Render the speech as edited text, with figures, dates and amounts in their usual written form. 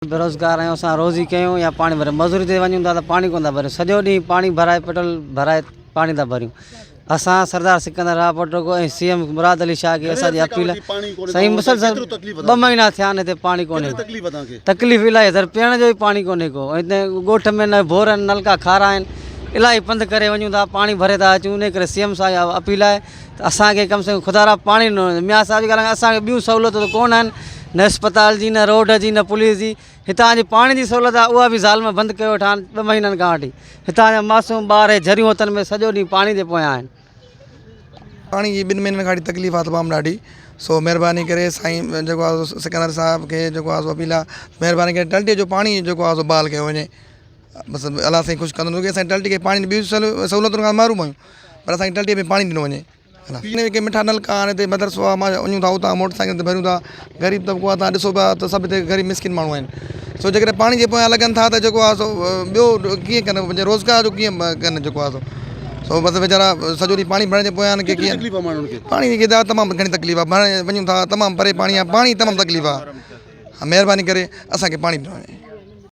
बेरोज़गार आहियूं असां रोज़ी कयूं या पाणी भरे मज़ूरी ते वञूं था त पाणी कोन था भरियूं सॼो ॾींहुं पाणी भराए पेट्रोल भराए पाणी था भरियूं। असां सरदार सिकंदर राव पटोको ऐं सीएम मुराद अली शाह खे असांजी अपील साईं मुसलसल 2 महीना थिया आहिनि हिते पाणी कोन्हे तकलीफ़ इलाही सर पीअण जो बि पाणी कोन्हे को हिते ॻोठ में न बोर आहिनि नलका खारा आहिनि इलाही पंधु करे वञूं था पाणी भरे था अचूं इन करे सीएम सां इहा अपील आहे त असांखे कम से कम खुदारा पाणी न मियां साहिब जी ॻाल्हि असांखे ॿियूं सहूलियतूं त कोन आहिनि न अस्पताल जी न रोड जी न पुलिस जी हितां जी पाणी जी सहूलियत आहे उहा बि ज़ालिम बंदि कयो वेठा आहिनि 2 महीननि खां वठी हितां जा मासूम ॿार झरियूं हथनि में सॼो ॾींहुं पाणी ते पोयां आहिनि। पानी जी 2 महीननि खां तकलीफ़ आहे तमामु ॾाढी सो महिरबानी करे साईं जेको आहे सिकंदर साहब खे जेको आहे अपील आहे महिरबानी करे टंटीअ जो पाणी जेको आहे बहाल कयो वञे बसि अलाह साईं ख़ुशि कंदो की असां टंटी खे पाणी ॿियूं सहूलियतुनि खां महरूम आहियूं पर असांखे टंटीअ में पाणी ॾिनो वञे के मिठा नलका आहिनि हिते मदरसो आहे मां वञूं था उतां मोटरसाइकिल ते भरियूं था ग़रीब तबिको आहे तव्हां ॾिसो पिया त सभु हिते ग़रीब मिसकिन माण्हू आहिनि सो जेकॾहिं पाणी जे पोयां लॻनि था त जेको आहे सो ॿियो कीअं कनि रोज़गार जो कीअं कनि जेको आहे सो बसि वीचारा सॼो ॾींहुं पाणी भरण जे पोयां आहिनि की कीअं पाणी जी तमामु घणी तकलीफ़ आहे भरण वञूं था तमामु परे पाणी आहे पाणी तमामु तकलीफ़ आहे महिरबानी करे असांखे पाणी ॾिनो वञे।